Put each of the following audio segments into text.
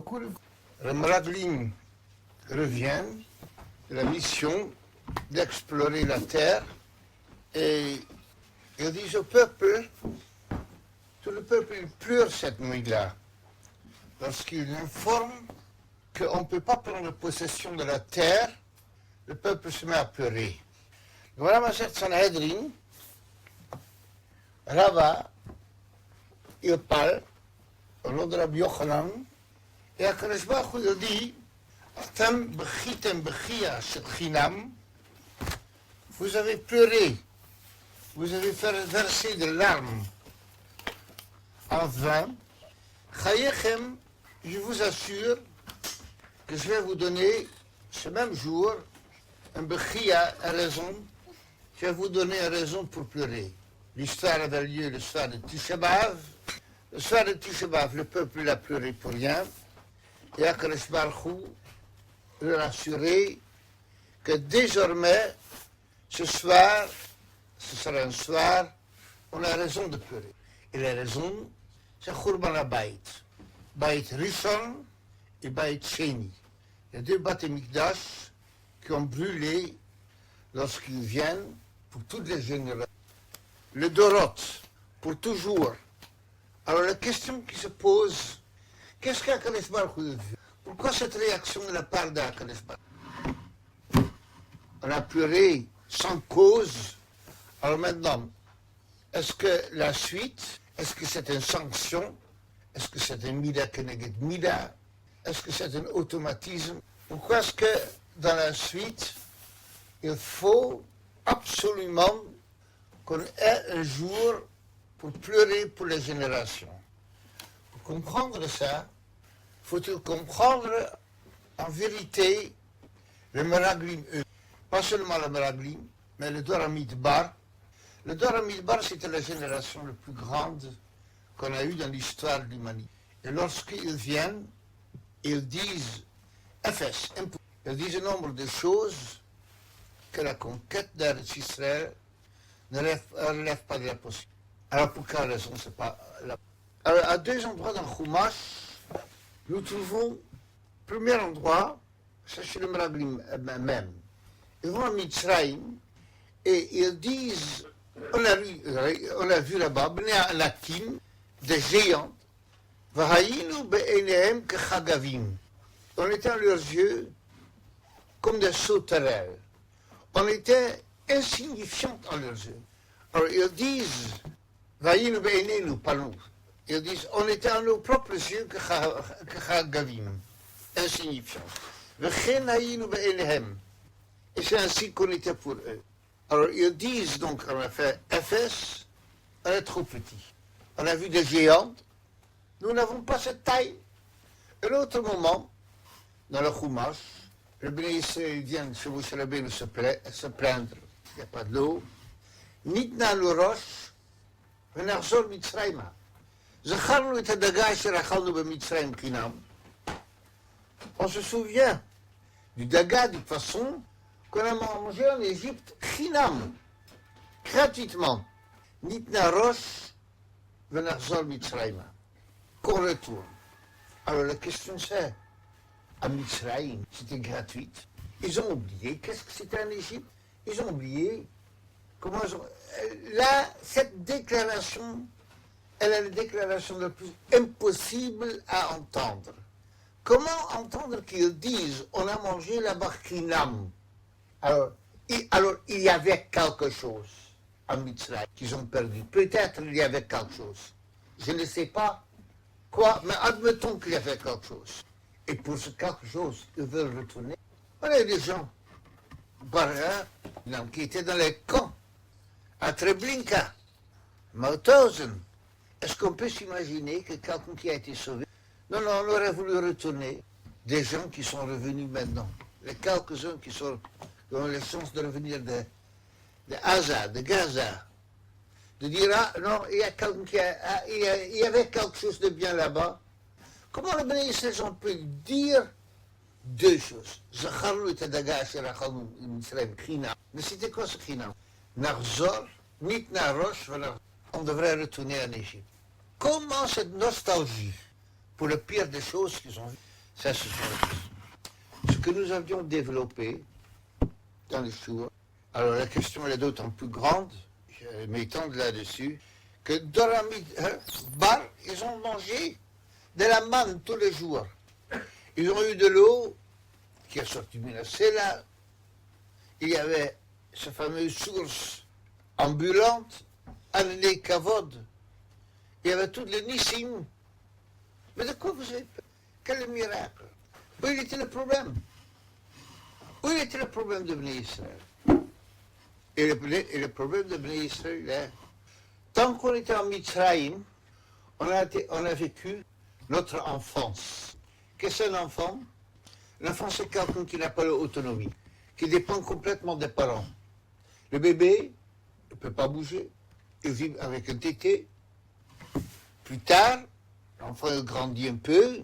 beaucoup. Le Meraglim revient de la mission d'explorer la terre et ils disent au peuple, tout le peuple il pleure cette nuit-là, lorsqu'il informe qu'on ne peut pas prendre possession de la terre, le peuple se met à pleurer. Voilà ma chère Sanhedrin, Rava, il parle au nom de Rabbi Yochanan, et Akadosh Baruch Hu il dit, Atem bechitem bechia shel chinam, vous avez pleuré, vous avez versé des larmes en vain. Chayechem, je vous assure que je vais vous donner ce même jour un bechia, une raison. Je vais vous donner une raison pour pleurer. L'histoire avait lieu le soir de Tisha B'Av. Le soir de Tisha B'Av, le peuple a pleuré pour rien. Et Akadosh Baruch Hu leur a assuré que désormais, ce soir, ce sera un soir, on a raison de pleurer. Et la raison, c'est Khurban HaBayit. Bayit Rishon et Bayit Sheni. Les deux Bate Mikdash qui ont brûlé lorsqu'ils viennent pour toutes les générations. Le Dorot, pour toujours. Alors la question qui se pose, qu'est-ce qu'Akadosh Baruch Hu veut? Pourquoi cette réaction de la part d'Akadosh Baruch Hu? On a pleuré sans cause. Alors maintenant, est-ce que la suite, est-ce que c'est une sanction? Est-ce que c'est un mida keneged mida? Est-ce que c'est un automatisme? Pourquoi est-ce que dans la suite, il faut absolument qu'on ait un jour pour pleurer pour les générations? Pour comprendre ça, faut-il comprendre en vérité le Meraglim, pas seulement le Meraglim, mais le Dor HaMidbar. Le Dor HaMidbar, c'était la génération la plus grande qu'on a eue dans l'histoire de l'humanité. Et lorsqu'ils viennent, ils disent ils disent un nombre de choses que la conquête d'Eretz Israël ne relève pas de la possibilité. Alors pour quelle raison c'est pas la... Alors à deux endroits dans Chumash, nous trouvons, premier endroit, c'est chez le Meraglim même. Ils vont à Mitzrayim et ils disent, on a vu là-bas, Bnei Anakim, des géants, Vahayinu be'enehem kechagavim. On était à leurs yeux comme des sauterelles. On était insignifiants à leurs yeux. Alors ils disent, Vahayinu be'enenu, pas nous. Ils disent, on était à nos propres yeux kechagavim, insignifiants. V'chen hayinu be'enehem. Et c'est ainsi qu'on était pour eux. Alors ils disent donc, on a fait FS, on est trop petit. On a vu des géants, nous n'avons pas cette taille. À l'autre moment, dans le Chumash, le Bnei Israël vient chez Moshe Rabbeinu se plaindre, il n'y a pas de l'eau. Nitna lo rosh, v'nachzor Mitzrayma. Zacharnu et hadaga asher achalnu b'Mitzrayim chinam. On se souvient du daga, du poisson, qu'on a mangé en Égypte, chinam, gratuitement. Nitna rosh, v'nachzor Mitzrayma. Qu'on retourne. Alors la question c'est, à Mitzrayim, c'était gratuit. Ils ont oublié, qu'est-ce que c'était en Égypte? Ils ont oublié comment ils ont... Là, cette déclaration, elle est la déclaration la plus impossible à entendre. Comment entendre qu'ils disent, on a mangé la barkinam? Alors, il y avait quelque chose à Mitzrayim qu'ils ont perdu. Peut-être il y avait quelque chose. Je ne sais pas quoi, mais admettons qu'il y avait quelque chose. Et pour ce quelque chose, ils veulent retourner. On a des gens, qui étaient dans les camps, à Treblinka, Mauthausen. Est-ce qu'on peut s'imaginer que quelqu'un qui a été sauvé? Non, non, on aurait voulu retourner. Des gens qui sont revenus maintenant. Les quelques-uns qui ont les chances de revenir de Gaza. De dire, ah non, il y a quelqu'un il y avait quelque chose de bien là-bas. Comment le Bnei Israël on peut dire deux choses? Zacharnu et hadaga asher achalnu b'Mitzrayim chinam. Mais c'était quoi ce chinam? Nachzor, nitna rosh, on devrait retourner en Égypte. Comment cette nostalgie pour le pire des choses qu'ils ont vues? Ça, ce sont ce que nous avions développé dans le Shur. Alors la question est d'autant plus grande, je m'étends là-dessus, que dans la bar, ils ont mangé de la manne tous les jours. Ils ont eu de l'eau qui est sortie de là. Il y avait cette fameuse source ambulante, Alné Kavod. Il y avait toutes les Nissim. Mais de quoi vous avez peur? Quel miracle? Où était le problème? Où était le problème de Bnei Israël? Et le problème de Bnei Israël est, tant qu'on était en Mitzrayim, on a vécu notre enfance. Qu'est-ce qu'un enfant? L'enfant, c'est quelqu'un qui n'a pas l'autonomie, qui dépend complètement des parents. Le bébé ne peut pas bouger, il vit avec un tété. Plus tard, l'enfant grandit un peu,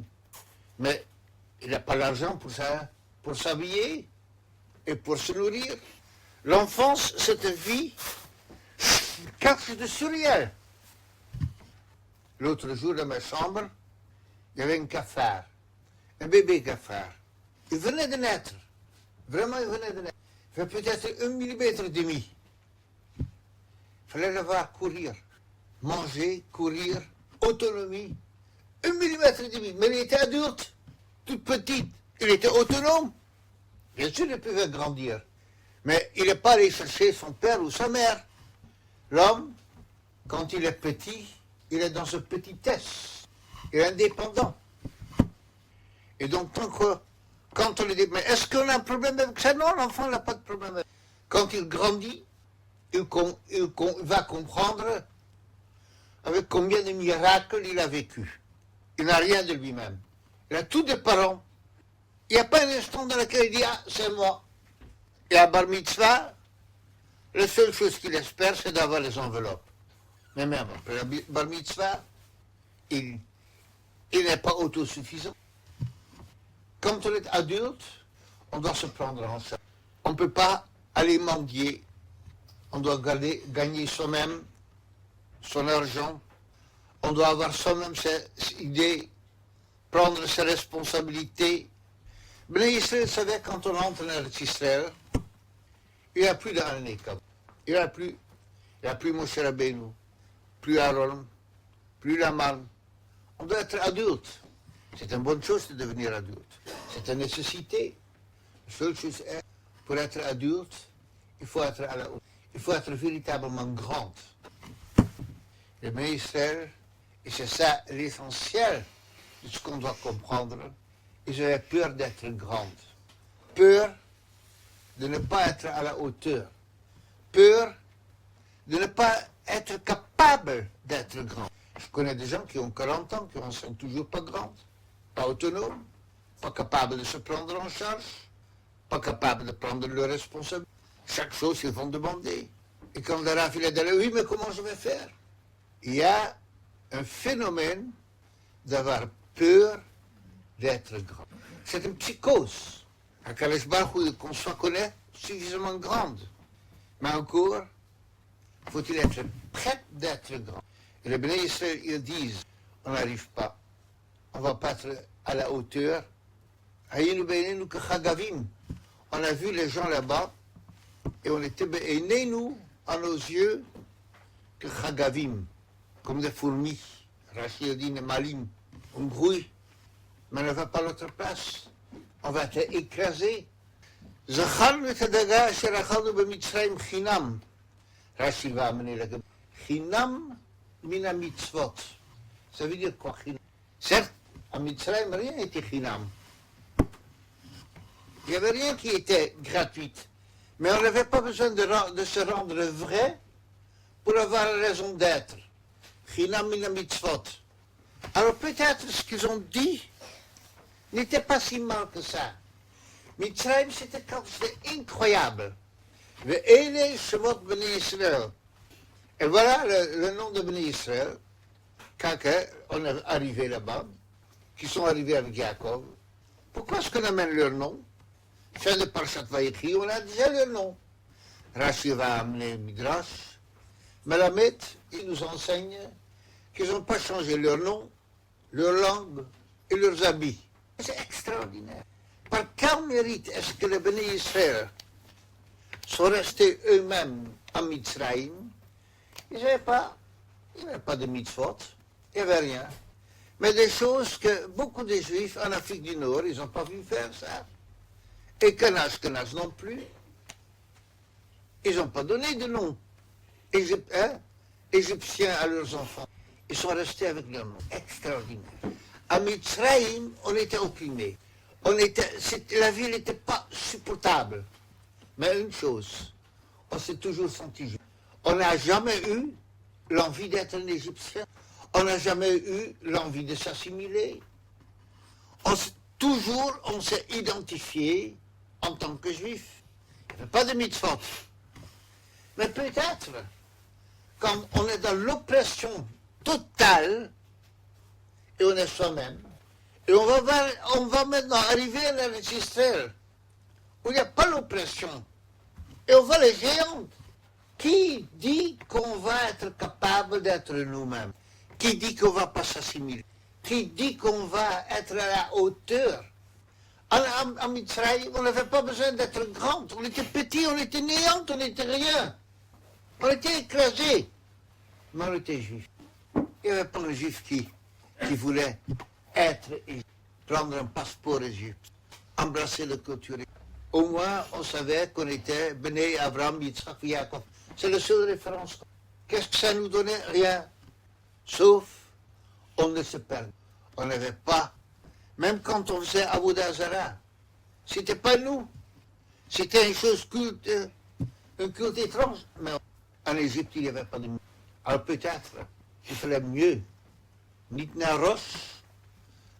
mais il n'a pas l'argent pour s'habiller et pour se nourrir. L'enfance, c'est une vie cache de surréel. L'autre jour, dans ma chambre, il y avait un cafard, un bébé cafard. Il venait de naître. Vraiment, il venait de naître. Il fait peut-être 1,5 mm. Il fallait le voir courir, manger, courir, autonomie. 1,5 mm. Mais il était adulte, toute petite. Il était autonome. Bien sûr, il pouvait grandir. Mais il n'est pas allé chercher son père ou sa mère. L'homme, quand il est petit, il est dans ce petitesse. Il est indépendant. Et donc, quand on lui dit, mais est-ce qu'on a un problème avec ça? Non, l'enfant n'a pas de problème avec ça. Quand il grandit, il va comprendre avec combien de miracles il a vécu. Il n'a rien de lui-même. Il a tous des parents. Il n'y a pas un instant dans lequel il dit, ah, c'est moi. Et à Bar Mitzvah, la seule chose qu'il espère, c'est d'avoir les enveloppes. Mais même après la Bar Mitzvah, il n'est pas autosuffisant. Quand on est adulte, on doit se prendre en charge. On ne peut pas aller mendier. On doit gagner soi-même son argent. On doit avoir soi-même ses idées, prendre ses responsabilités. Bnei Israël savait quand on entre dans Israël, il n'y a plus d'Alné Kavod. Il n'y a plus Moshe Rabbeinu, plus Aaron, plus Laman. On doit être adulte. C'est une bonne chose de devenir adulte. C'est une nécessité. La seule chose est, pour être adulte, il faut être à la hauteur. Il faut être véritablement grand. Le Bnei Israël, et c'est ça l'essentiel de ce qu'on doit comprendre, ils avaient peur d'être grands. Peur de ne pas être à la hauteur. Peur de ne pas être capable d'être grand. Je connais des gens qui ont 40 ans, qui ne sont toujours pas grands, pas autonomes, pas capables de se prendre en charge, pas capables de prendre leurs responsabilités. Chaque chose, ils vont demander. Et quand le Rav il a dit, oui, mais comment je vais faire? Il y a un phénomène d'avoir peur d'être grand. C'est une psychose. À Kadosh Baruch Hu, qu'on soit connaît suffisamment grande. Mais encore, faut-il être prêt d'être grand. Et les Bnei Israël, ils disent, on n'arrive pas. On ne va pas être à la hauteur. On a vu les gens là-bas, et on était aînés, nous, à nos yeux, que chagavim, comme des fourmis. Rachid dit, malim, on grouille, mais on ne va pas à notre place. On va être écrasé. Zacharnu et hadaga asher achalnu b'Mitzrayim chinam. Rachid va amener la chinam mina mitzvot. Ça veut dire quoi, chinam? Certes, à Mitzrayim, rien n'était chinam. Il n'y avait rien qui était gratuit. Mais on n'avait pas besoin de se rendre vrai pour avoir raison d'être. Chinam mina mitzvot. Alors peut-être ce qu'ils ont dit n'était pas si mal que ça. Mitzrayim, c'était quelque chose d'incroyable. Ve'ele Shemot Bnei Israël. Et voilà le nom de Bnei Israël, quand on est arrivé là-bas, qui sont arrivés avec Jacob. Pourquoi est-ce qu'on amène leur nom? Fin de Parshat Vayechi, on a déjà leur nom. Rashi va amener Midrash. Melamed, il nous enseigne qu'ils n'ont pas changé leur nom, leur langue et leurs habits. C'est extraordinaire. extraordinaire. Par quel mérite est-ce que les Béné Israël sont restés eux-mêmes à Mitzrayim? Ils n'avaient pas de mitzvot, il n'y avait rien. Mais des choses que beaucoup de Juifs en Afrique du Nord, ils n'ont pas vu faire ça. Et Kenas non plus. Ils n'ont pas donné de nom égyptien à leurs enfants. Ils sont restés avec leur nom. Extraordinaire. À Mitzrayim, on était opprimés. La vie n'était pas supportable. Mais une chose, on s'est toujours senti juif. On n'a jamais eu l'envie d'être un Égyptien. On n'a jamais eu l'envie de s'assimiler. Toujours, on s'est identifié en tant que juif. Il n'y avait pas de mitzvot. Mais peut-être, quand on est dans l'oppression totale, et on est soi-même, et on va maintenant arriver à la Israël, où il n'y a pas l'oppression, et on voit les géants. Qui dit qu'on va être capable d'être nous-mêmes? Qui dit qu'on ne va pas s'assimiler? Qui dit qu'on va être à la hauteur? En Mitzrayim, on n'avait pas besoin d'être grand. On était petit, on était néant, on n'était rien. On était écrasés. Mais on était juifs. Il n'y avait pas un juif qui voulait être égyptien, prendre un passeport égyptien, embrasser le culture. Au moins, on savait qu'on était Béné, Abraham, Yitzhak, Yaakov. C'est la seule référence. Qu'est-ce que ça nous donnait? Rien. Sauf, on ne se perdait. On n'avait pas, même quand on faisait Avodah Zarah, c'était pas nous. C'était une chose culte, un culte étrange. Mais en Égypte, il n'y avait pas de mieux. Alors peut-être, il fallait mieux. Nitna Rosh,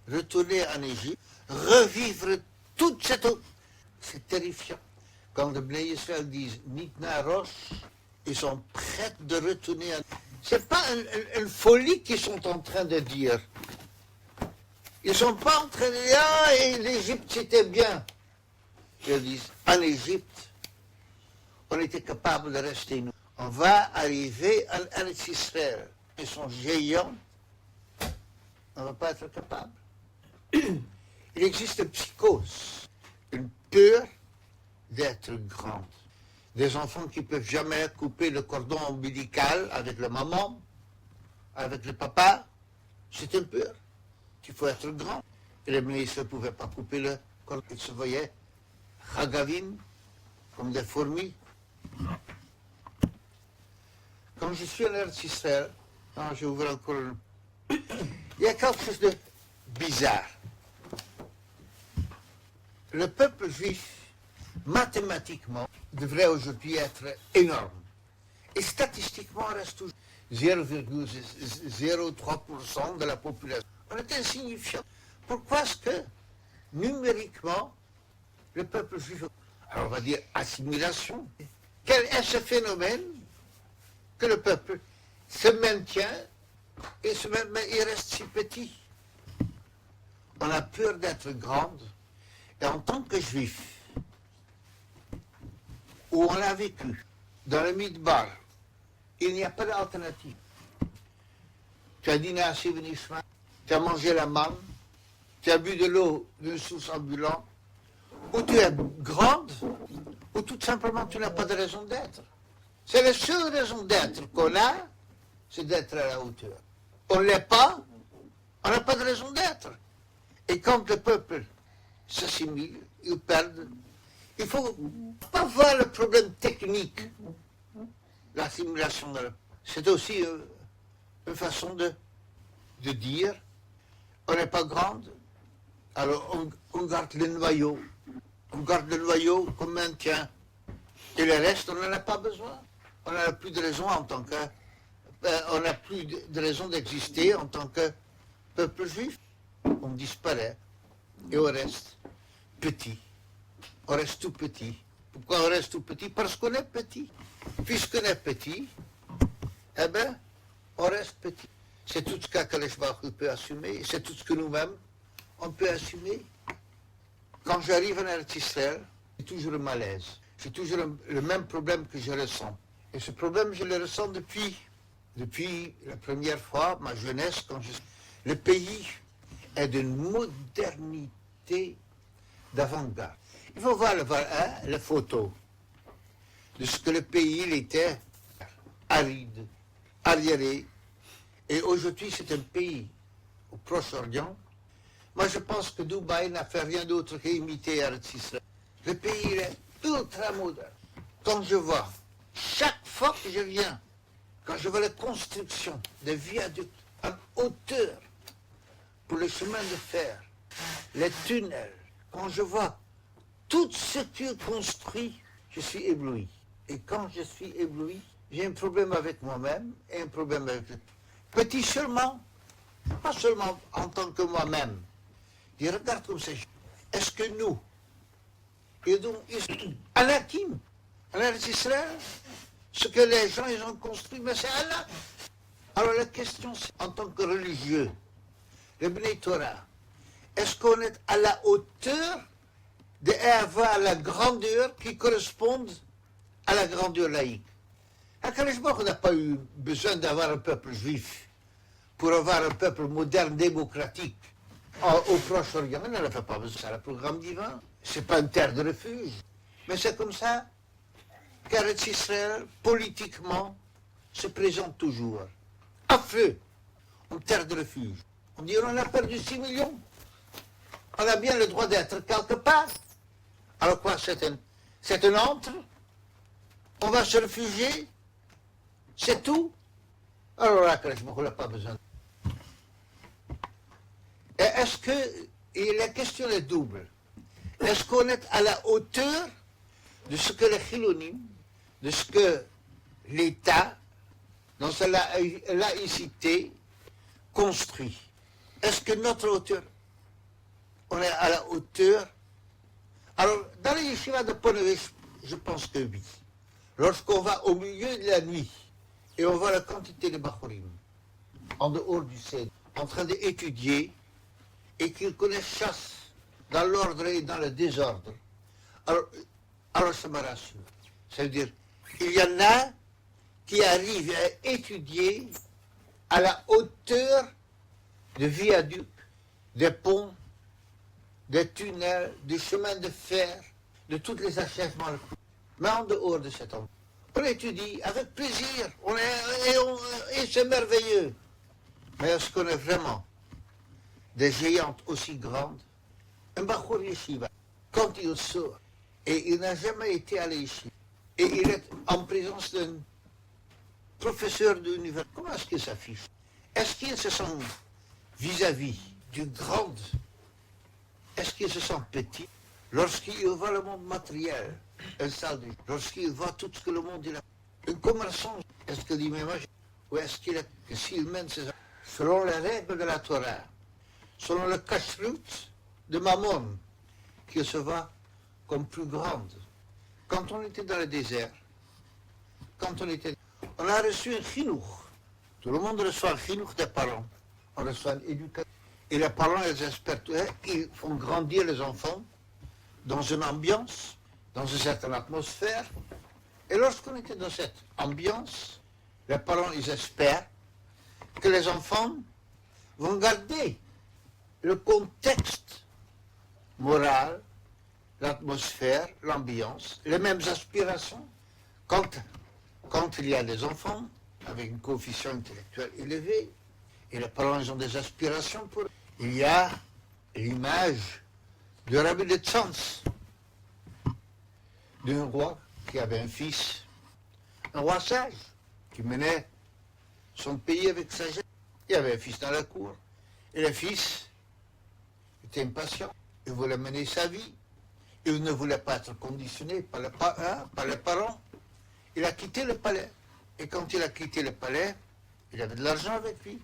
retourner en Égypte, revivre toute cette... C'est terrifiant. Quand les Bnei Israël disent Nitna Rosh, ils sont prêts de retourner en... C'est pas une folie qu'ils sont en train de dire. Ils ne sont pas en train de dire « Ah, et l'Égypte c'était bien ». Ils disent « En Égypte, on était capable de rester nous. On va arriver à Eretz Israël. Ils sont géants. On ne va pas être capable. » Il existe une psychose, une peur d'être grande. Des enfants qui ne peuvent jamais couper le cordon ombilical avec la maman, avec le papa, c'est une peur. Il faut être grand. Et les ministres ne pouvaient pas couper le cordon. Ils se voyaient ragavim, comme des fourmis. Quand je suis en Eretz Israël, j'ai ouvert encore il y a quelque chose de bizarre. Le peuple juif, mathématiquement, devrait aujourd'hui être énorme. Et statistiquement, on reste toujours 0,03% de la population. On est insignifiant. Pourquoi est-ce que, numériquement, le peuple juif... Alors on va dire assimilation. Quel est ce phénomène que le peuple se maintient et mais il reste si petit? On a peur d'être grande. Et en tant que juif, où on a vécu, dans le Midbar, il n'y a pas d'alternative. Tu as dîné à Sivenishma, tu as mangé la manne, tu as bu de l'eau d'une source ambulante, ou tu es grande, ou tout simplement tu n'as pas de raison d'être. C'est la seule raison d'être qu'on a, c'est d'être à la hauteur. On ne l'est pas, on n'a pas de raison d'être. Et quand le peuple s'assimile, ils perdent. Il ne faut pas voir le problème technique, l'assimilation. C'est aussi une façon de dire, on n'est pas grande, alors on garde le noyau. On garde le noyau comme maintien. Et le reste, on n'en a pas besoin. On n'a plus de raison en tant que... on n'a plus de raison d'exister en tant que peuple juif. On disparaît. Et on reste petit. On reste tout petit. Pourquoi on reste tout petit? Parce qu'on est petit. Puisqu'on est petit, eh bien, on reste petit. C'est tout ce qu'Akadosh Baruch Hu peut assumer. C'est tout ce que nous-mêmes, on peut assumer. Quand j'arrive en Eretz Israël, j'ai toujours un malaise. J'ai toujours le même problème que je ressens. Et ce problème, je le ressens depuis la première fois, ma jeunesse, quand le pays est d'une modernité d'avant-garde. Il faut voir la photo de ce que le pays il était aride, arriéré. Et aujourd'hui, c'est un pays au Proche-Orient. Moi, je pense que Dubaï n'a fait rien d'autre qu'imiter Eretz Israël. Le pays il est ultra moderne. Quand je vois, chaque fois que je viens, quand je vois la construction des viaducs en hauteur pour les chemins de fer, les tunnels, quand je vois tout ce qui est construit, je suis ébloui. Et quand je suis ébloui, j'ai un problème avec moi-même et un problème avec le petit seulement, pas seulement en tant que moi-même. Je regarde comme ça. Est-ce que nous, et donc, Anakim, en Israël, ce que les gens ils ont construit, mais c'est Allah. Alors la question, c'est en tant que religieux, le Bnei Torah, est-ce qu'on est à la hauteur d'avoir la grandeur qui corresponde à la grandeur laïque? HaKadosh Baruch Hu n'a pas eu besoin d'avoir un peuple juif pour avoir un peuple moderne, démocratique au Proche-Orient. Il n'en a pas besoin, c'est le programme divin. C'est pas une terre de refuge. Mais c'est comme ça qu'Eretz Israël, politiquement, se présente toujours. À feu, en terre de refuge. On dit on a perdu 6 millions. On a bien le droit d'être quelque part. Alors quoi, c'est un entre? On va se réfugier? C'est tout? Alors là, on n'a pas besoin. Et est-ce que, et la question est double, est-ce qu'on est à la hauteur de ce que les Chilonim, de ce que l'État, dans sa laïcité, construit? Est-ce que notre hauteur, on est à la hauteur? Alors, dans les yeshivas de Ponevezh, je pense que oui. Lorsqu'on va au milieu de la nuit, et on voit la quantité de Bachorim, en dehors du Seigneur, en train d'étudier, et qu'ils connaissent chasse dans l'ordre et dans le désordre, alors ça me rassure. Ça veut dire, il y en a qui arrivent à étudier à la hauteur de viaducs, des ponts, des tunnels, des chemins de fer, de tous les achèvements. Mais en dehors de cet endroit, on étudie avec plaisir, et c'est merveilleux. Mais est-ce qu'on est vraiment des géantes aussi grandes? Un Bachour Yeshiva, quand il sort, et il n'a jamais été à l'Yeshiva, et il est en présence d'un professeur d'université, comment est-ce qu'il s'affiche? Est-ce qu'il se sent vis-à-vis du grand? Est-ce qu'il se sent petit? Lorsqu'il voit le monde matériel, un salut, lorsqu'il voit tout ce que le monde il a, un commerçant, est-ce qu'il dit, mais moi, ou est-ce qu'il est, que s'il mène ses affaires selon les règles de la Torah, selon le kashrut de Mammon, qu'il se voit comme plus grande? Quand on était dans le désert, on a reçu un chinouk. Tout le monde reçoit un chinouk des parents. On reçoit une éducation. Et les parents, ils espèrent, ils font grandir les enfants dans une ambiance, dans une certaine atmosphère. Et lorsqu'on était dans cette ambiance, les parents, ils espèrent que les enfants vont garder le contexte moral, l'atmosphère, l'ambiance, les mêmes aspirations. Quand il y a des enfants avec un coefficient intellectuel élevé, et les parents ils ont des aspirations pour eux, il y a l'image de Rabbi de Tzantz, d'un roi qui avait un fils, un roi sage, qui menait son pays avec sagesse. Il y avait un fils dans la cour, et le fils était impatient, il voulait mener sa vie, il ne voulait pas être conditionné par les parents. Il a quitté le palais, et quand il a quitté le palais, il avait de l'argent avec lui,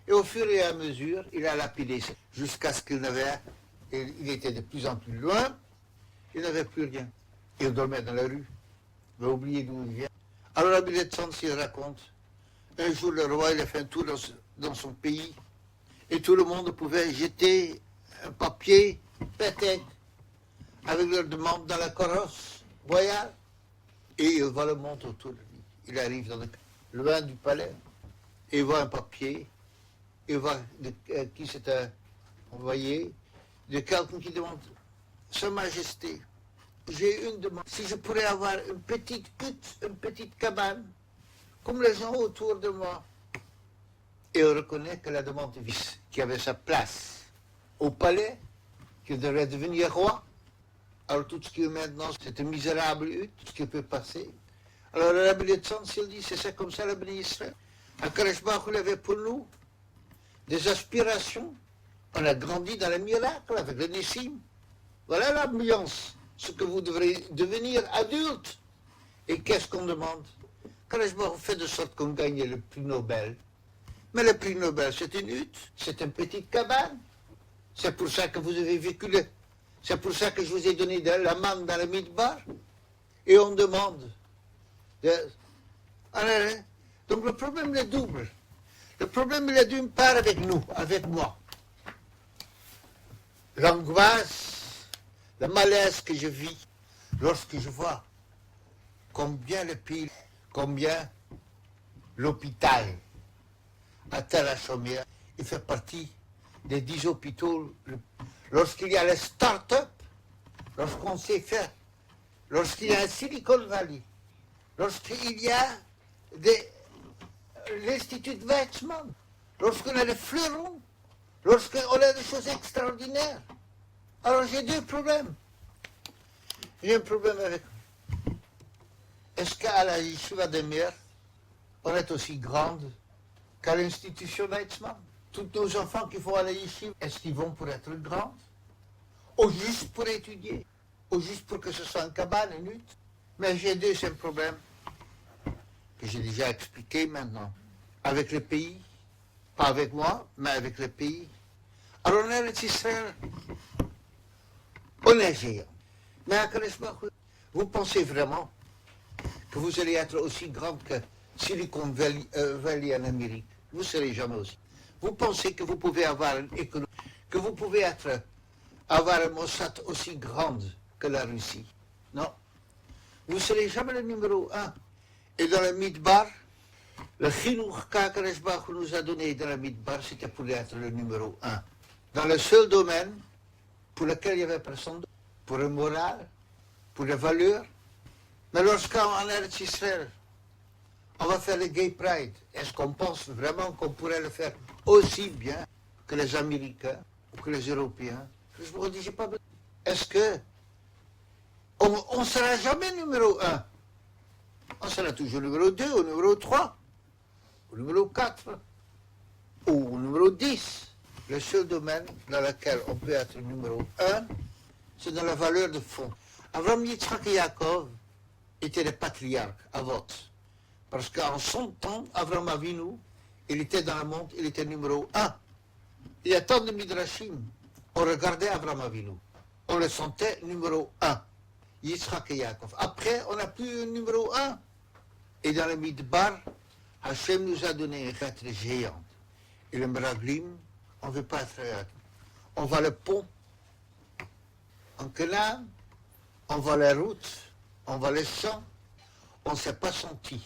et au fur et à mesure, il a lapidé jusqu'à ce il était de plus en plus loin, il n'avait plus rien. Il dormait dans la rue, il a oublié d'où il vient. Alors la Bible de Tzantz, il raconte, un jour le roi, il a fait un tour dans son pays, et tout le monde pouvait jeter un papier, peut-être, avec leur demande dans la carrosse royale, et il voit le monde autour de lui. Il arrive loin du palais, et il voit un papier, il voit qui s'était envoyé, de quelqu'un qui demande Sa Majesté, j'ai une demande. Si je pourrais avoir une petite hutte, une petite cabane, comme les gens autour de moi. Et on reconnaît que la demande du fils, qui avait sa place au palais, qui devrait devenir roi. Alors tout ce qui est maintenant, c'est une misérable hutte, tout ce qui peut passer. Alors le Rabbi Litzans, il dit, c'est ça comme ça le Béni Israël. À Karashbach, il avait pour nous des aspirations. On a grandi dans le miracle avec le Nissim. Voilà l'ambiance, ce que vous devrez devenir adulte. Et qu'est-ce qu'on demande? Karashbach fait de sorte qu'on gagne le prix Nobel. Mais le prix Nobel, c'est une hutte, c'est une petite cabane. C'est pour ça que vous avez vécu c'est pour ça que je vous ai donné de la manne dans le midbar. Et on demande. Donc le problème est double. Le problème il est d'une part avec nous, avec moi. L'angoisse, le malaise que je vis lorsque je vois combien le pays, combien l'hôpital à Tel-Chaumière, il fait partie des 10 hôpitaux. Lorsqu'il y a les start-up, lorsqu'on sait faire, lorsqu'il y a un Silicon Valley, lorsqu'il y a l'Institut de Weizmann, lorsqu'on a le fleuron, lorsqu'on a des choses extraordinaires. Alors j'ai deux problèmes. J'ai un problème avec... Est-ce qu'à la Yeshiva de Mer, on est aussi grande qu'à l'institution Weizmann? Tous nos enfants qui vont à la Yeshiva, est-ce qu'ils vont pour être grands? Ou juste pour étudier? Ou juste pour que ce soit une cabane, une hutte? Mais j'ai un deuxième problème, que j'ai déjà expliqué maintenant. Avec le pays, pas avec moi, mais avec le pays. Alors on est Israël, on est géant. Mais à Karashbach, vous pensez vraiment que vous allez être aussi grand que Silicon Valley en Amérique? Vous ne serez jamais aussi. Vous pensez que vous pouvez avoir une économie, que vous pouvez avoir un Mossad aussi grande que la Russie? Non. Vous ne serez jamais le numéro 1. Et dans le Midbar, le Chinuch qu'Karashbach nous a donné dans le Midbar, c'était pour être le numéro 1. Dans le seul domaine pour lequel il n'y avait personne d'autre. Pour le moral, pour les valeurs. Mais lorsqu'en Eretz Israël, on va faire le Gay Pride, est-ce qu'on pense vraiment qu'on pourrait le faire aussi bien que les Américains ou que les Européens? Je me dis, j'ai pas besoin. Est-ce que on ne sera jamais numéro 1? On sera toujours numéro 2, ou numéro 3, ou numéro 4, ou numéro 10. Le seul domaine dans lequel on peut être numéro 1, c'est dans la valeur de fond. Avraham, Yitzhak et Yaakov étaient les patriarques à vote. Parce qu'en son temps, Avraham Avinu, il était dans le monde, il était numéro 1. Il y a tant de midrashim. On regardait Avraham Avinu. On le sentait numéro 1. Yitzhak et Yaakov. Après, on n'a plus un numéro 1. Et dans le Midbar, Hachem nous a donné une fête géante. Et le Meraglim, on ne veut pas être... On voit le pont en Canaan, on voit la route, on voit les champs. On ne s'est pas senti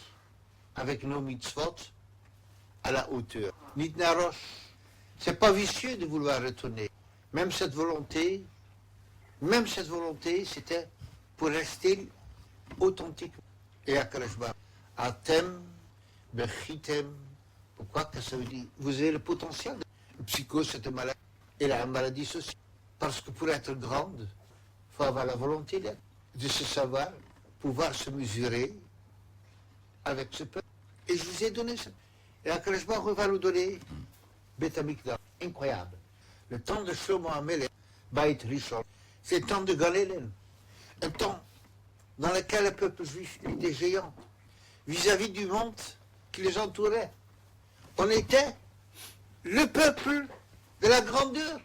avec nos mitzvot à la hauteur. Nitna Rosh, c'est pas vicieux de vouloir retourner. Même cette volonté, c'était pour rester authentique. Et à Karashbach, Atem, Bechitem, pourquoi que ça veut dire? Vous avez le potentiel. Le psycho, c'est une maladie. Et la maladie sociale. Parce que pour être grande, il faut avoir la volonté d'être, de se savoir, pouvoir se mesurer avec ce peuple. Et je vous ai donné ça. Et à Karashbach, on va nous donner Beth Amikdash. Incroyable. Le temps de Shlomo HaMelech, Beit Rishon, c'est le temps de Galilée. Un temps dans lequel le peuple juif était géant vis-à-vis du monde qui les entourait. On était le peuple de la grandeur.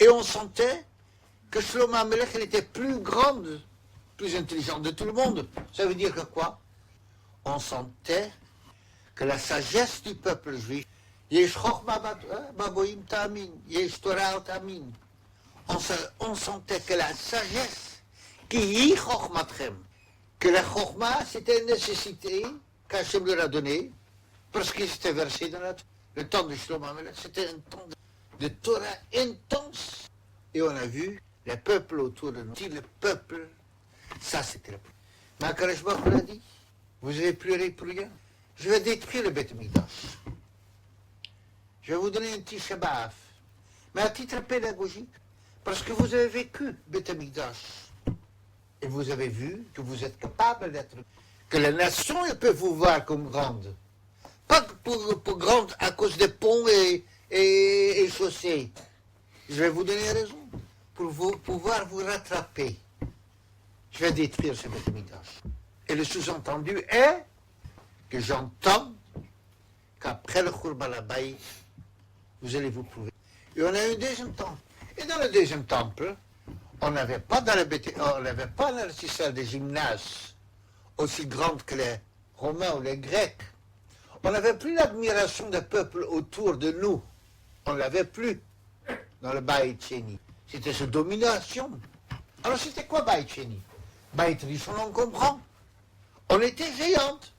Et on sentait que Shlomo HaMelech, il était plus grande, plus intelligente de tout le monde. Ça veut dire que quoi? On sentait que la sagesse du peuple juif, on sentait que la sagesse, que la chokma, c'était une nécessité qu'Hachem leur a donnée, parce qu'il s'était versé dans le temps de Shlomo HaMelech, c'était un temps de Torah intense. Et on a vu les peuples autour de nous. Si le peuple, ça c'était le peuple. Mais Akadosh Baruch Hu l'a dit, vous avez pleuré pour rien. Je vais détruire le Beth Amikdash. Je vais vous donner un petit Shabbat, mais à titre pédagogique, parce que vous avez vécu Beth Amikdash. Et vous avez vu que vous êtes capable d'être, que la nation elle peut vous voir comme grande. Pas pour grande à cause des ponts et chaussées. Je vais vous donner raison, pour vous, pouvoir vous rattraper. Je vais détruire ce Beth Amikdash. Et le sous-entendu est que j'entends qu'après le Khurban Abayit, vous allez vous prouver. Et on a un deuxième temple. Et dans le deuxième temple, on n'avait pas dans le des gymnases aussi grandes que les Romains ou les Grecs. On n'avait plus l'admiration des peuples autour de nous. On ne l'avait plus dans le Baït Sheni. C'était cette domination. Alors c'était quoi Baït Sheni? Baït Rishon, on comprend. On était géantes.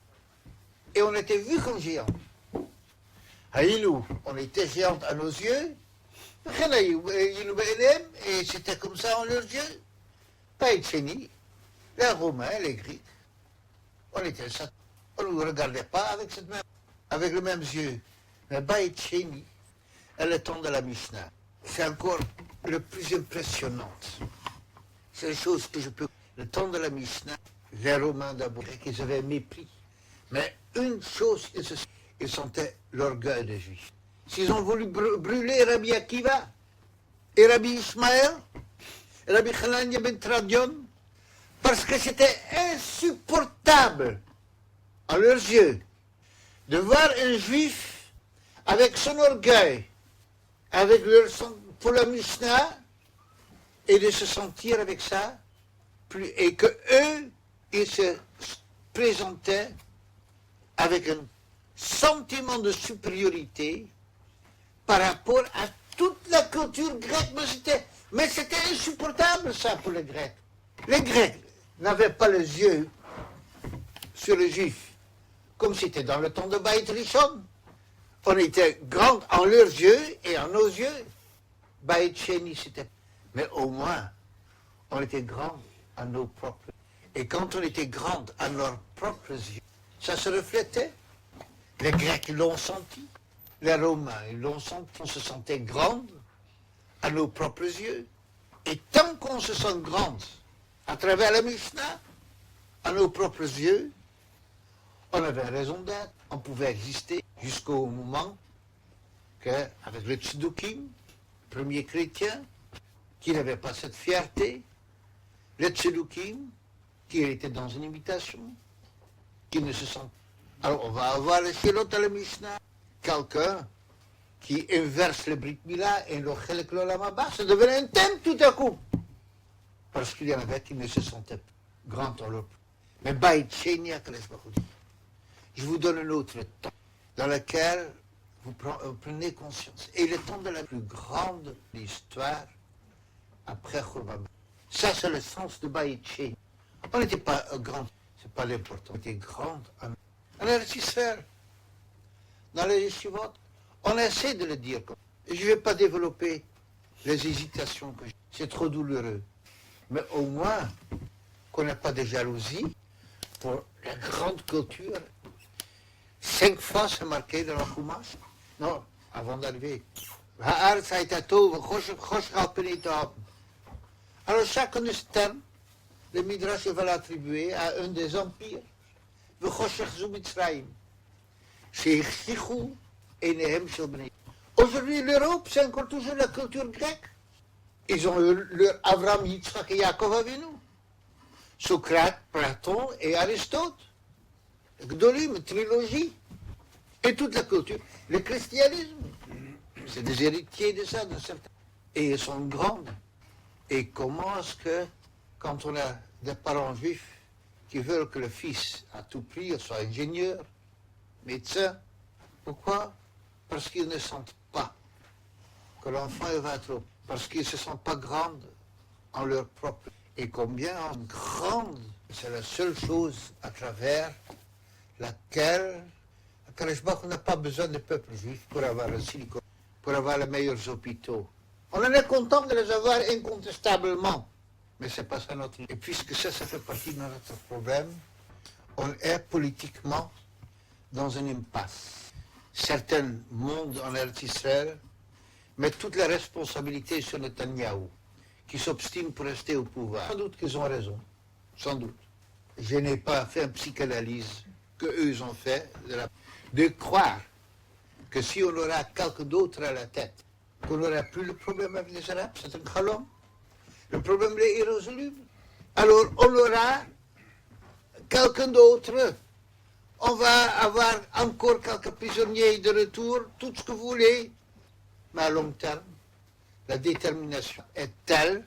Et on était vus comme géantes. Haïlou, on était géantes à nos yeux. Et c'était comme ça en leurs yeux. Baït Sheni, les Romains, les Grecs, on était ça. On ne nous regardait pas avec le même yeux. Mais Baït Sheni, elle est temps de la Mishnah. C'est encore le plus impressionnant. C'est la chose que je peux... Le temps de la Mishnah, les Romains d'abord, ils avaient mépris. Mais une chose, ils sentaient l'orgueil des Juifs. S'ils ont voulu brûler Rabbi Akiva, et Rabbi Ishmael, et Rabbi Hanania ben Tradion, parce que c'était insupportable, à leurs yeux, de voir un Juif avec son orgueil, avec leur pour la Mishnah, et de se sentir avec ça, et que eux, ils se présentaient avec un sentiment de supériorité par rapport à toute la culture grecque. Mais c'était insupportable ça pour les Grecs. Les Grecs n'avaient pas les yeux sur les Juifs, comme c'était dans le temps de Baït Rishon. On était grands en leurs yeux et en nos yeux. Baït Sheni, c'était... Mais au moins, on était grands à nos propres... Et quand on était grands à leurs propres yeux, ça se reflétait. Les Grecs l'ont senti. Les Romains l'ont senti. On se sentait grands à nos propres yeux. Et tant qu'on se sent grands à travers la Mishnah, à nos propres yeux, on avait raison d'être. On pouvait exister jusqu'au moment qu'avec le Tzdukim, premier chrétien, qui n'avait pas cette fierté, le Tzdukim, qui était dans une imitation, qui ne se sent... Alors on va avoir le Shilot à la Mishnah, quelqu'un qui inverse le Brit Mila et le Chelek l'Olam Haba, ça devenait un thème tout à coup. Parce qu'il y en avait qui ne se sentaient grands en leur... Mais Baït Sheni, je vous donne un autre temps dans lequel vous prenez conscience. Et le temps de la plus grande histoire après Khurban. Ça, c'est le sens de Baït Sheni. On n'était pas grand, c'est pas l'important. On était grand en Eretz-Israël, dans les yeshivot. On essaie de le dire. Je ne vais pas développer les hésitations que j'ai. C'est trop douloureux. Mais au moins, qu'on n'ait pas de jalousie pour la grande culture. 5 fois, c'est marqué dans la Chumash. Non, avant d'arriver. Alors, chacun de ces termes, le Midrash va l'attribuer à un des empires. Aujourd'hui, l'Europe, c'est encore toujours la culture grecque. Ils ont eu leur Avram, Yitzhak et Yaakov Avinu. Socrate, Platon et Aristote. Gdolim, trilogie. Et toute la culture. Le christianisme, c'est des héritiers de ça, de certains. Et ils sont grandes. Et comment est-ce que, quand on a des parents juifs qui veulent que le fils, à tout prix, soit ingénieur, médecin, pourquoi? Parce qu'ils ne sentent pas que l'enfant va être... Parce qu'ils ne se sentent pas grands en leur propre... Et combien en grande, c'est la seule chose à travers laquelle on n'a pas besoin de peuple juif pour avoir un silicone, pour avoir les meilleurs hôpitaux. On en est content de les avoir incontestablement. Mais c'est pas ça notre... Et puisque ça fait partie de notre problème, on est politiquement dans une impasse. Certains mondes en Eretz Israël mettent toute la responsabilité sur Netanyahou, qui s'obstine pour rester au pouvoir. Sans doute qu'ils ont raison, sans doute. Je n'ai pas fait une psychanalyse qu'eux ont fait, de croire que si on aura quelqu'un d'autre à la tête, qu'on n'aura plus le problème avec les Arabes, c'est un khalom. Le problème est irrésoluble. Alors on aura quelqu'un d'autre. On va avoir encore quelques prisonniers de retour, tout ce que vous voulez. Mais à long terme, la détermination est telle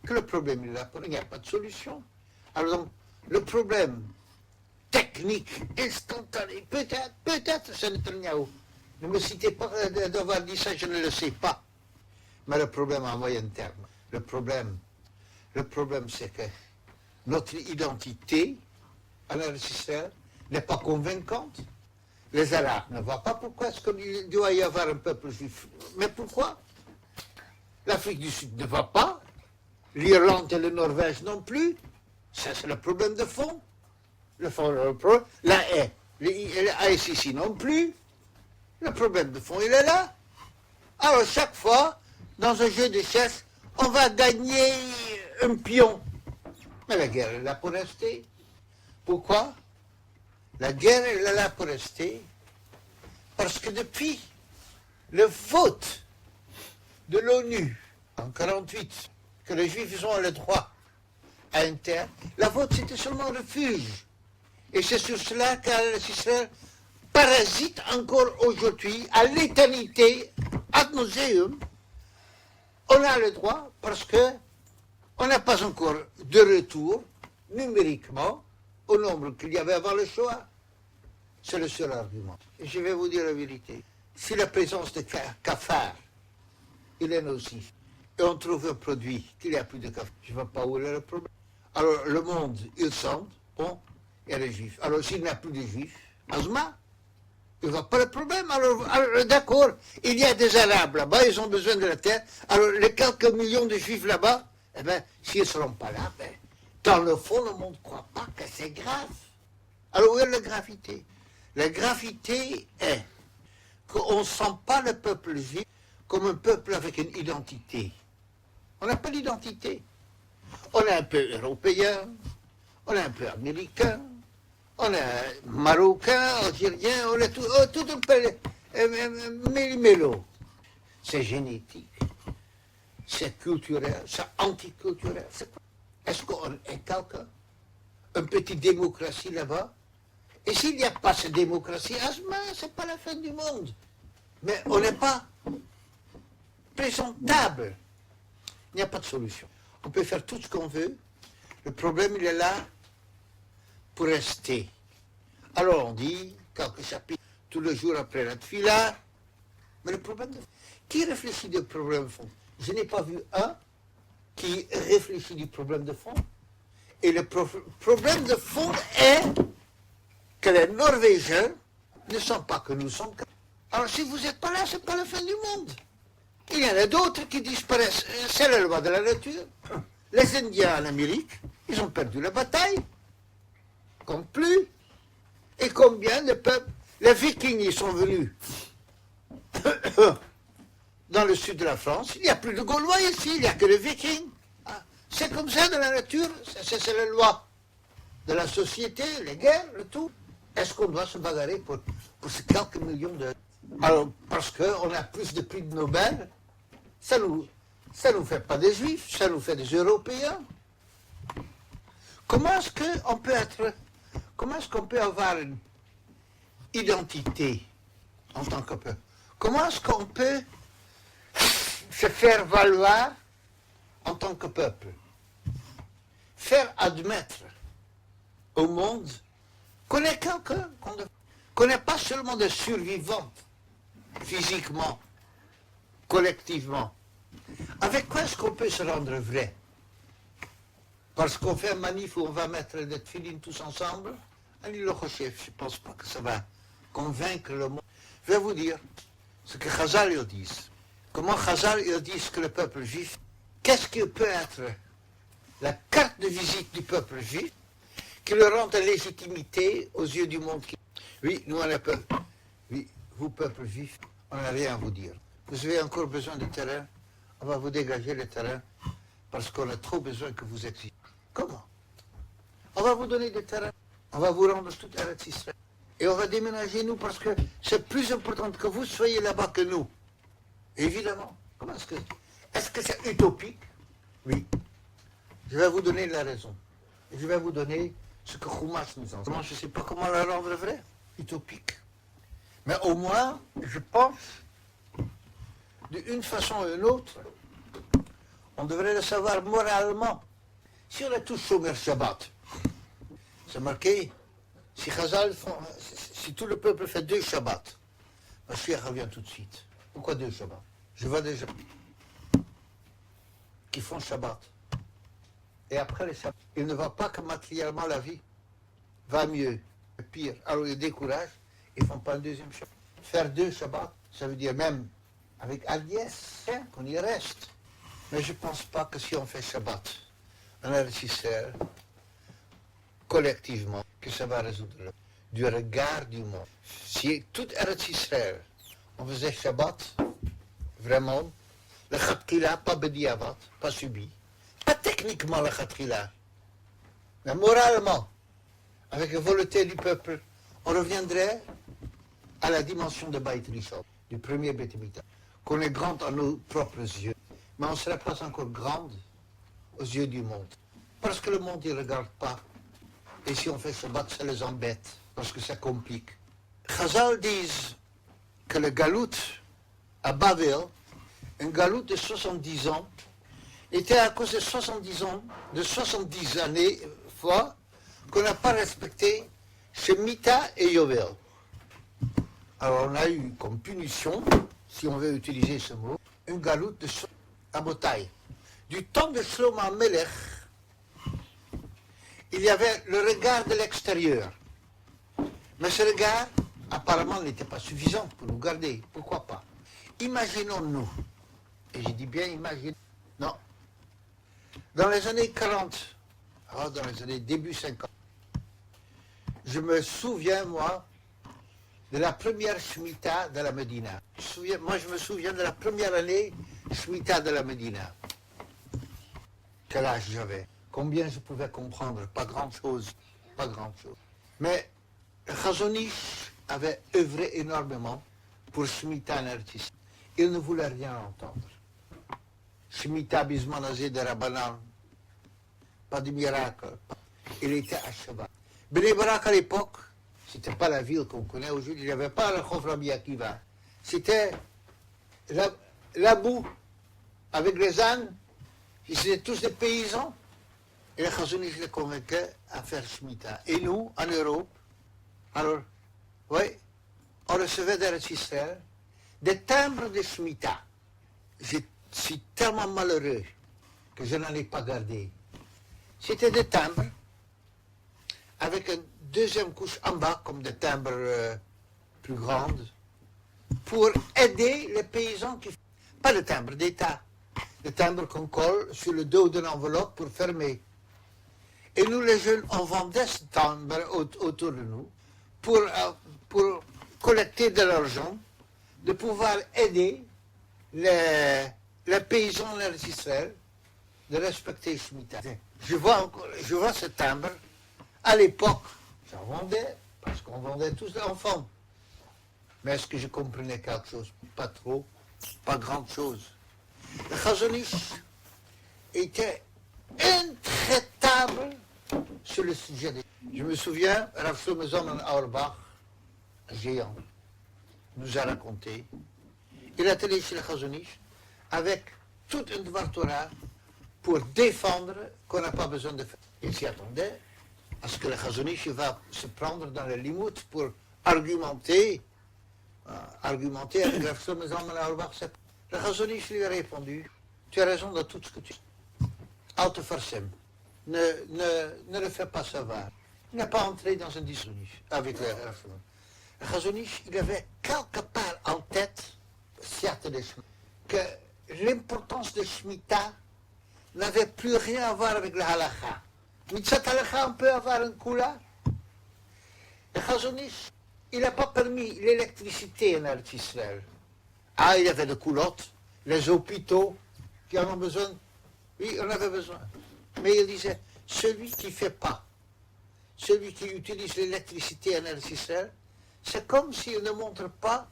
que le problème est là, il n'y a pas de solution. Alors donc, le problème technique, instantané, peut-être c'est Netanyahou. Ne me citez pas d'avoir dit ça, je ne le sais pas. Mais le problème à moyen terme, le problème c'est que notre identité en Israël n'est pas convaincante. Les Arabes ne voient pas pourquoi est-ce qu'il doit y avoir un peuple juif. Mais pourquoi? L'Afrique du Sud ne voit pas, l'Irlande et le Norvège non plus. Ça, c'est le problème de fond. La ICC non plus. Le problème de fond, il est là. Alors, chaque fois, dans un jeu de chess, on va gagner un pion. Mais la guerre est là pour rester. Pourquoi? La guerre est là pour rester. Parce que depuis le vote de l'ONU en 1948, que les Juifs ont le droit à une terre, la vote c'était seulement un refuge. Et c'est sur cela qu'Israël parasite encore aujourd'hui, à l'éternité, ad nauseum. On a le droit parce que on n'a pas encore de retour numériquement au nombre qu'il y avait avant le Shoah. C'est le seul argument. Et je vais vous dire la vérité. Si la présence de cafards, il est nocif, et on trouve un produit qu'il n'y a plus de cafards, je ne vois pas où est le problème. Alors le monde, il semble, bon, il y a les juifs. Alors s'il n'y a plus de juifs, Azma, il ne voit pas le problème. Alors d'accord, il y a des Arabes là-bas, ils ont besoin de la terre. Alors les quelques millions de juifs là-bas, eh bien, s'ils ne seront pas là, ben, dans le fond, le monde ne croit pas que c'est grave. Alors où est la gravité? La gravité est qu'on ne sent pas le peuple juif comme un peuple avec une identité. On n'a pas d'identité. On est un peu européen, on est un peu américain, on est marocain, algérien, on est tout un peu méli-mélo. C'est génétique, c'est culturel, c'est anticulturel. Est-ce qu'on est quelqu'un? Une petite démocratie là-bas? Et s'il n'y a pas cette démocratie, c'est pas la fin du monde. Mais on n'est pas présentable. Il n'y a pas de solution. On peut faire tout ce qu'on veut. Le problème, il est là pour rester. Alors on dit, quelques chapitres, tous les jours après la tefila. Mais le problème, qui réfléchit du problème de fond? Je n'ai pas vu un qui réfléchit du problème de fond. Et le problème de fond est que les Norvégiens ne sont pas que nous sommes. Alors si vous n'êtes pas là, c'est pas la fin du monde. Il y en a d'autres qui disparaissent. C'est la loi de la nature. Les Indiens en Amérique, ils ont perdu la bataille. Compte plus. Et combien de peuples? Les Vikings, ils sont venus dans le sud de la France. Il n'y a plus de Gaulois ici, il n'y a que les Vikings. C'est comme ça dans la nature, c'est la loi de la société, les guerres, le tout. Est-ce qu'on doit se bagarrer pour ces quelques millions de... Alors, parce qu'on a plus de prix de Nobel, ça nous fait pas des Juifs, ça nous fait des Européens. Comment est-ce qu'on peut avoir une identité en tant que peuple? Comment est-ce qu'on peut se faire valoir en tant que peuple? Faire admettre au monde qu'on est quelqu'un, qu'on n'est pas seulement des survivants physiquement, collectivement. Avec quoi est-ce qu'on peut se rendre vrai? Parce qu'on fait un manif où on va mettre des tefilines tous ensemble? Allez, le chef, je ne pense pas que ça va convaincre le monde. Je vais vous dire ce que Chazal disent. comment Chazal ils disent que le peuple juif, qu'est-ce qui peut être la carte de visite du peuple juif qui le rend en légitimité aux yeux du monde. Oui, nous on a peur. Oui, vous, peuple juif, on n'a rien à vous dire. Vous avez encore besoin de terrain, on va vous dégager le terrain parce qu'on a trop besoin que vous existiez. Comment? On va vous donner des terrains, on va vous rendre tout Eretz Israël. Et on va déménager nous parce que c'est plus important que vous soyez là-bas que nous. Évidemment. Comment est-ce que c'est utopique? Oui. Je vais vous donner la raison. Et je vais vous donner ce que Chumash nous enseigne. Je ne sais pas comment la rendre vrai, utopique. Mais au moins, je pense, d'une façon ou d'une autre, on devrait le savoir moralement. Si on est tous chômeurs Shabbat, c'est marqué, si si tout le peuple fait 2 Shabbats, Mashiach revient tout de suite. Pourquoi 2 Shabbats? Je vois des gens qui font Shabbat. Et après les Shabbats, il ne voit pas que matériellement la vie va mieux, pire. Alors ils découragent, ils ne font pas un deuxième Shabbat. Faire 2 Shabbats, ça veut dire même avec Aliès, qu'on y reste. Mais je ne pense pas que si on fait Shabbat, en Eretz Israël, collectivement, que ça va résoudre du regard du monde. Si tout Eretz Israël, on faisait Shabbat, vraiment, le Khatkhila, pas Bediavat, pas subi, pas techniquement le Khatkhila, mais moralement, avec la volonté du peuple, on reviendrait à la dimension de Beit Rishon, du premier Beit Mikdash, qu'on est grand à nos propres yeux, mais on ne serait pas encore grande aux yeux du monde. Parce que le monde ne regarde pas. Et si on fait Shabbat, ça les embête, parce que ça complique. Chazal disent que le galout à Babel, un galout de 70 ans, était à cause de 70 ans, de 70 années, fois, qu'on n'a pas respecté Shemitah et Yovel. Alors on a eu comme punition, si on veut utiliser ce mot, un galout de Abotai. Du temps de Shlomo Melech, il y avait le regard de l'extérieur. Mais ce regard, apparemment, n'était pas suffisant pour nous garder. Pourquoi pas? Imaginons-nous, et je dis bien imaginons, non, dans les années 40, dans les années début 50, je me souviens, moi, de la première Shemitah de la Médina. Je me souviens de la première année Shemitah de la Médina. Quel âge j'avais? Combien je pouvais comprendre? Pas grand-chose. Pas grand-chose. Mais Chazon Ish avait œuvré énormément pour Shemitah en Eretz Israël. Il ne voulait rien entendre. Shemitah Bismanazé de Rabbanan. Pas de miracle. Il était à Shabbat. Bnei Barak à l'époque, c'était pas la ville qu'on connaît aujourd'hui. Il n'y avait pas le Chof Rabbi Akiva. C'était la boue avec les ânes. Ils étaient tous des paysans. Et le Chazon Ish les convainquait à faire Shemitah. Et nous, en Europe, alors, oui, on recevait d'Eretz Israël des timbres de Shemitah. Je suis tellement malheureux que je n'en ai pas gardé. C'était des timbres avec une deuxième couche en bas, comme des timbres plus grandes, pour aider les paysans qui... Pas de timbres d'État, des timbres qu'on colle sur le dos de l'enveloppe pour fermer. Et nous, les jeunes, on vendait ce timbre autour de nous pour collecter de l'argent, de pouvoir aider les paysans d'Israël de respecter Shemitah. Je vois ce timbre. À l'époque, j'en vendais, parce qu'on vendait tous les enfants. Mais est-ce que je comprenais quelque chose? Pas trop, pas grand-chose. Le Chazon Ish était intraitable sur le sujet. Je me souviens, Rav Shlomo Zalman Auerbach, géant, nous a raconté, il a été chez le Chazon Ish avec toute une Dvar Torah pour défendre qu'on n'a pas besoin de faire. Il s'y attendait à ce que le Chazon Ish va se prendre dans les limoutes pour argumenter avec Rav Shlomo Zalman Auerbach. Le Chazon Ish lui a répondu, tu as raison dans tout ce que tu dis. Alte Farsem. Ne le fais pas savoir. Il n'a pas entré dans un discours avec le Chazon Ish. Il avait quelque part en tête, certes des chemins, que l'importance de Shemitah n'avait plus rien à voir avec le halakha. Mitzvah halakha, on peut avoir un kula. Le Chazon Ish, il n'a pas permis l'électricité en Eretz Israël. Ah, il y avait des coulottes, les hôpitaux qui en ont besoin. Oui, on avait besoin. Mais il disait, celui qui ne fait pas, celui qui utilise l'électricité en Eretz Israël, c'est comme s'il ne montre pas,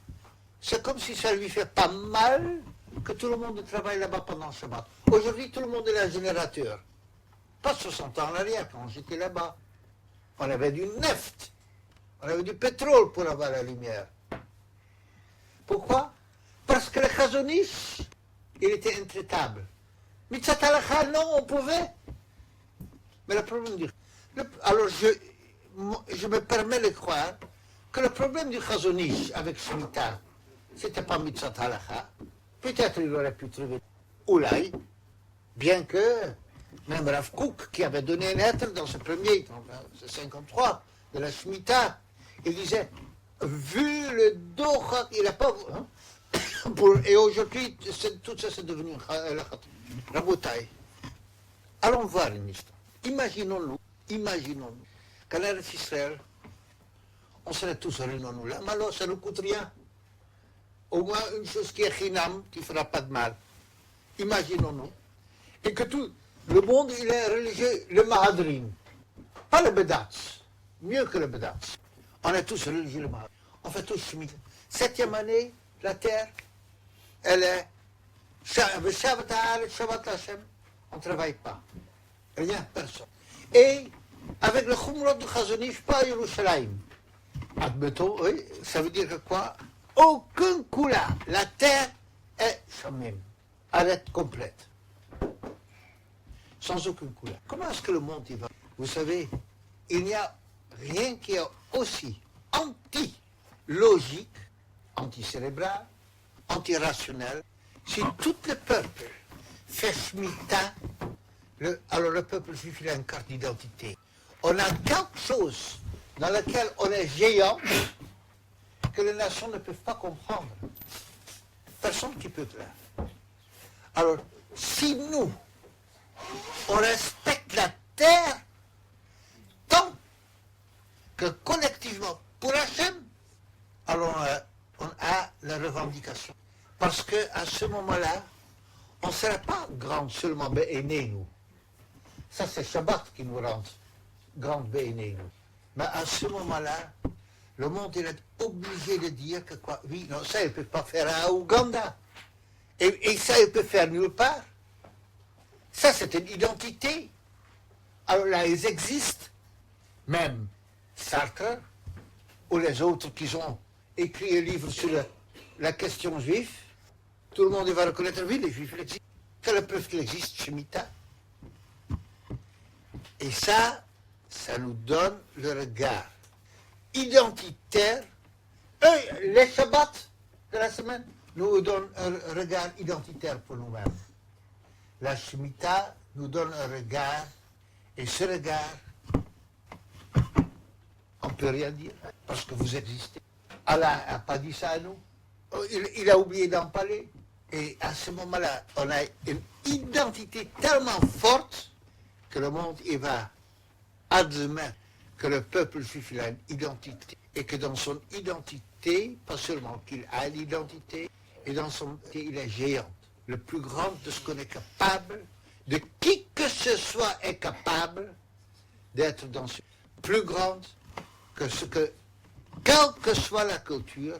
c'est comme si ça ne lui fait pas mal que tout le monde travaille là-bas pendant le Shabbat. Aujourd'hui, tout le monde est un générateur. Pas 60 ans en arrière, quand j'étais là-bas. On avait du neft, on avait du pétrole pour avoir la lumière. Pourquoi? Parce que le Chazon Ish, il était intraitable. Mitzvah halakha, non, on pouvait. Mais le problème du... Alors, je me permets de croire que le problème du Chazon Ish avec Shemitah, c'était pas Mitzvah halakha. Peut-être il aurait pu trouver Oulai, bien que même Rav Kook, qui avait donné une lettre dans ce premier, dans ce 53, de la Shemitah, il disait, vu le Doha, il n'a pas... Hein, et aujourd'hui, tout ça c'est devenu Rabotai. Allons voir une histoire. Imaginons-nous qu'à l'Eretz Israël, on serait tous réunis là, mais alors ça ne nous coûte rien. Au moins une chose qui est chinam, qui ne fera pas de mal. Imaginons-nous. Et que tout le monde, il est religieux, le Mahadrin. Pas le Bedatz. Mieux que le Bedatz. On est tous religieux, le Mahadrin. On fait tous Shemitah. 7e année, la terre, elle est Shabbat Hashem. On ne travaille pas. Rien, personne. Et avec le Khumrot du Chazon Ish, pas à Yerushalayim. Admettons, oui, ça veut dire que quoi? Aucun kula. La terre est shamim. Arrête complète. Sans aucun kula. Comment est-ce que le monde y va? Vous savez, il n'y a rien qui est aussi anti-logique, anti-cérébral, anti-rationnel. Si tout le peuple fait Shemitah, alors le peuple juif il a une carte d'identité. On a quelque chose dans lequel on est géant que les nations ne peuvent pas comprendre. Personne qui peut là. Alors, si nous, on respecte la terre tant que collectivement, pour Hachem, alors on a la revendication. Parce qu'à ce moment-là, on ne serait pas grande seulement béné, nous. Ça, c'est Shabbat qui nous rend grande béné, nous. Mais à ce moment-là, le monde il est obligé de dire que quoi, oui, non, ça, il ne peut pas faire à Ouganda. Et ça, il peut faire nulle part. Ça, c'est une identité. Alors là, ils existent. Même Sartre, ou les autres qui ont écrit un livre sur la question juive, tout le monde va reconnaître, oui, les juifs existent. Quelle preuve qu'il existe, Shemitah. Et ça nous donne le regard identitaire. Les Shabbats de la semaine nous donnent un regard identitaire pour nous-mêmes. La Shemitah nous donne un regard, et ce regard, on ne peut rien dire, parce que vous existez. Allah n'a pas dit ça à nous. Il a oublié d'en parler. Et à ce moment-là, on a une identité tellement forte que le monde il va admettre que le peuple juif il a une identité et que dans son identité, pas seulement qu'il a l'identité, et dans son identité, il est géant. Le plus grand de ce qu'on est capable, de qui que ce soit est capable d'être dans ce plus grand que ce que, quelle que soit la culture,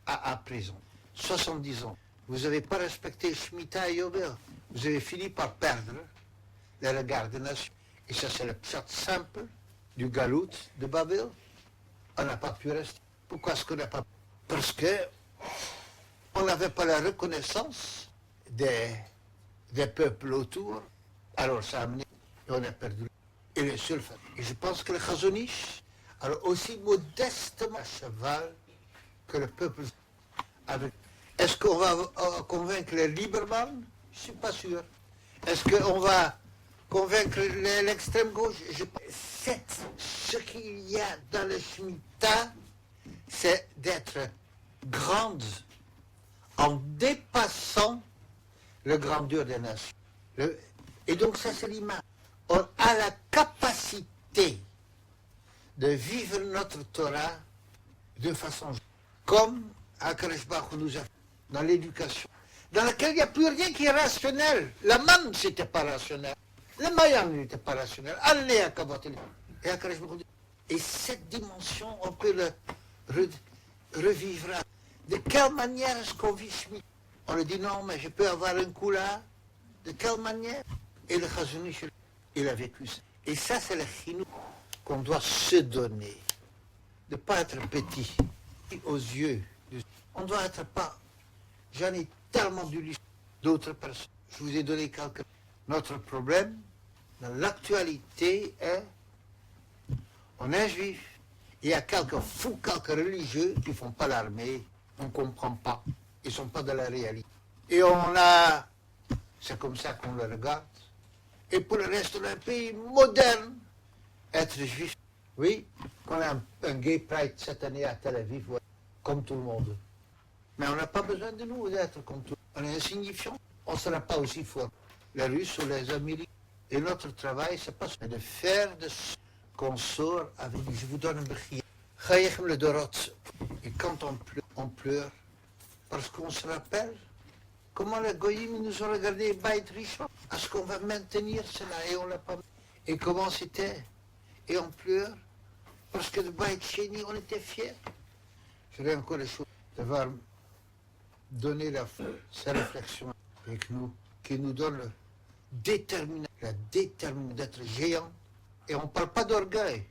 a à présent. 70 ans. Vous n'avez pas respecté Shemitah et Yovel. Vous avez fini par perdre le regard des nations. Et ça, c'est le pshat simple du galout de Babel. On n'a pas pu rester. Pourquoi est-ce qu'on n'a pas? Parce que on n'avait pas la reconnaissance des peuples autour. Alors ça a amené, et on a perdu. Et le seul fait. Et je pense que le Chazon Ish, alors aussi modestement à cheval que le peuple avec. Est-ce qu'on va convaincre les Lieberman? Je ne suis pas sûr. Est-ce qu'on va convaincre l'extrême gauche? Ce qu'il y a dans le Shemitah, c'est d'être grande en dépassant le grandeur des nations. Et donc ça c'est l'image. On a la capacité de vivre notre Torah de façon comme Akadosh Baruch Hu nous a fait dans l'éducation, dans laquelle il n'y a plus rien qui est rationnel. La manne, c'était pas rationnel. Le mayang n'était pas rationnel. Allez à Kabotel. Et Akadosh Baruch Hu dit, et cette dimension, on peut le revivre. De quelle manière est-ce qu'on vit Shmit? On lui dit non, mais je peux avoir un coup là. De quelle manière? Et le Chazon Ish, il a vécu ça. Et ça, c'est le chinou qu'on doit se donner. De ne pas être petit aux yeux. On doit être pas. J'en ai tellement lu d'autres personnes. Je vous ai donné quelques. Notre problème, dans l'actualité, est on est juif. Il y a quelques fous, quelques religieux qui ne font pas l'armée. On ne comprend pas. Ils ne sont pas dans la réalité. Et on a. C'est comme ça qu'on le regarde. Et pour le reste d'un pays moderne, être juif, oui, qu'on a un gay pride cette année à Tel Aviv, ouais, comme tout le monde. Mais on n'a pas besoin de nous d'être comme tout le monde. On est insignifiant. On ne sera pas aussi fort. Les Russes ou les Américains. Et notre travail, c'est pas de faire de ce qu'on sort avec. Je vous donne un bechia. Chayechem le dorot. Et quand on pleure parce qu'on se rappelle comment les goyim nous ont regardé Baït Rishon. Est-ce qu'on va maintenir cela? Et on l'a pas. Et comment c'était? Et on pleure parce que de Baït Sheni, on était fiers. Je dirais encore les choses. D'avoir donné sa réflexion avec nous, qui nous donne la détermination d'être géant. Et on ne parle pas d'orgueil,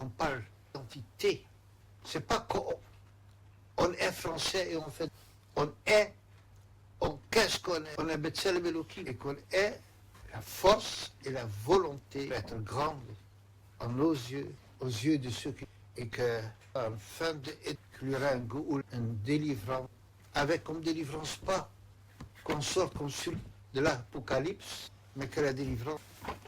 on parle d'identité. C'est pas qu'on est français et on fait. Qu'est-ce qu'on est? On est Betzel Beloki et qu'on est la force et la volonté d'être grande en nos yeux, aux yeux de ceux qui. Et qu'en fin qu'il y aura une délivrance, avec comme délivrance pas qu'on sorte comme sur de l'Apocalypse, mais que la délivrance